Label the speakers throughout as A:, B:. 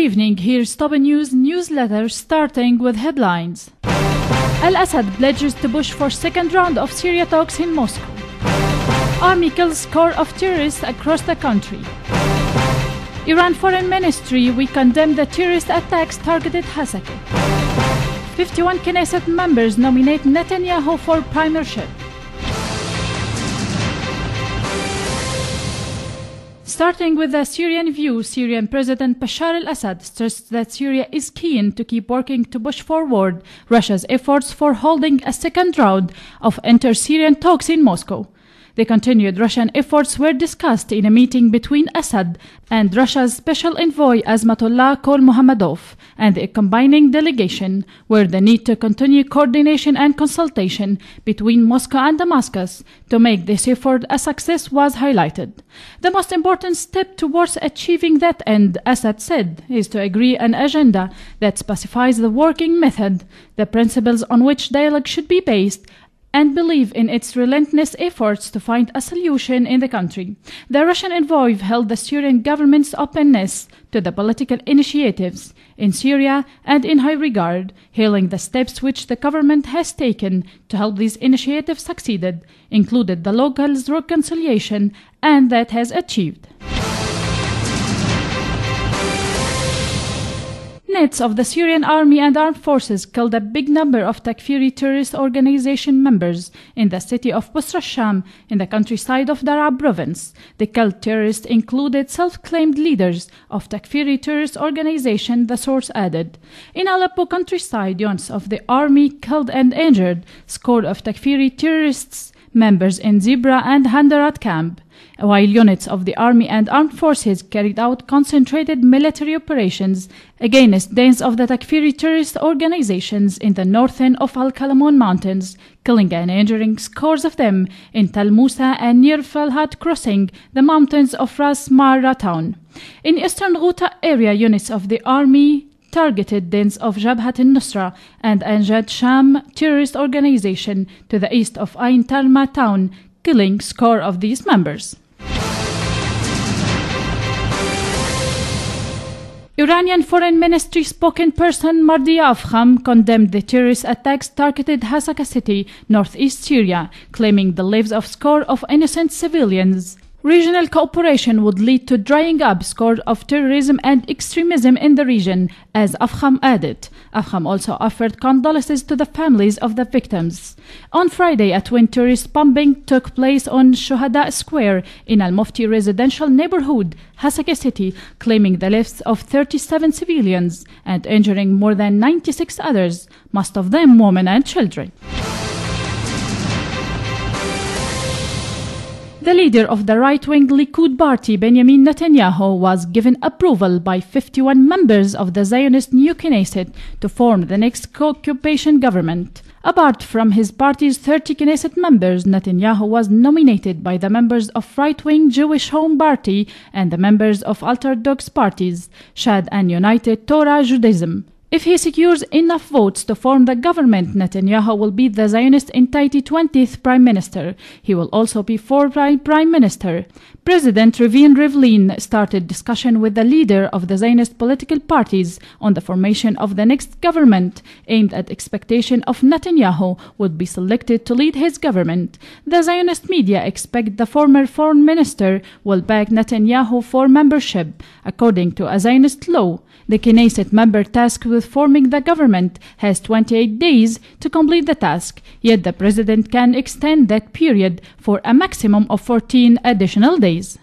A: evening, here's top news newsletter starting with headlines. Al-Assad pledges to push for second round of Syria talks in Moscow. Army kills score of terrorists across the country. Iran Foreign Ministry, we condemn the terrorist attacks targeted Hasaka. 51 Knesset members nominate Netanyahu for premiership. Starting with the Syrian view, Syrian President Bashar al-Assad stressed that Syria is keen to keep working to push forward Russia's efforts for holding a second round of inter-Syrian talks in Moscow. The continued Russian efforts were discussed in a meeting between Assad and Russia's special envoy Azmatullah Kol-Mohammadov and the combining delegation, where the need to continue coordination and consultation between Moscow and Damascus to make this effort a success was highlighted. The most important step towards achieving that end, Assad said, is to agree an agenda that specifies the working method, the principles on which dialogue should be based, and believe in its relentless efforts to find a solution in the country. The Russian envoy held the Syrian government's openness to the political initiatives in Syria and in high regard, hailing the steps which the government has taken to help these initiatives succeeded, included the local reconciliation, and that has achieved. Units of the Syrian army and armed forces killed a big number of Takfiri terrorist organization members in the city of Busra Sham in the countryside of Daraa province. The killed terrorists included self-claimed leaders of Takfiri terrorist organization, the source added. In Aleppo countryside, units of the army killed and injured score of Takfiri terrorists members in Zebra and Handarat camp, while units of the army and armed forces carried out concentrated military operations against dens of the Takfiri terrorist organizations in the northern of Al-Kalamoun mountains, killing and injuring scores of them in Tal Musa and near Falhat crossing the mountains of Ras Marra town. In eastern Ghouta area, units of the army targeted dens of Jabhat al-Nusra and Anjad Sham terrorist organization to the east of Ain Talma town, killing score of these members. Iranian Foreign Ministry spokesperson Mardia Afkham condemned the terrorist attacks targeted Hasaka city, northeast Syria, claiming the lives of score of innocent civilians. Regional cooperation would lead to drying up score of terrorism and extremism in the region, as Afkham added. Afkham also offered condolences to the families of the victims. On Friday, a twin terrorist bombing took place on Shuhada Square in Al-Mufti residential neighborhood, Hasaka city, claiming the lives of 37 civilians and injuring more than 96 others, most of them women and children. The leader of the right-wing Likud party, Benjamin Netanyahu, was given approval by 51 members of the Zionist new Knesset to form the next co-occupation government. Apart from his party's 30 Knesset members, Netanyahu was nominated by the members of right-wing Jewish Home Party and the members of Orthodox parties, Shad and United Torah Judaism. If he secures enough votes to form the government, Netanyahu will be the Zionist entity 20th Prime Minister. He will also be fourth Prime Minister. President Reuven Rivlin started discussion with the leader of the Zionist political parties on the formation of the next government, aimed at expectation of Netanyahu would be selected to lead his government. The Zionist media expect the former foreign minister will back Netanyahu for membership. According to a Zionist law, the Knesset member tasked with forming the government has 28 days to complete the task, yet the president can extend that period for a maximum of 14 additional days.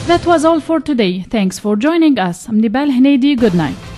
A: That was all for today. Thanks for joining us. I'm Nibal Hneidi. Good night.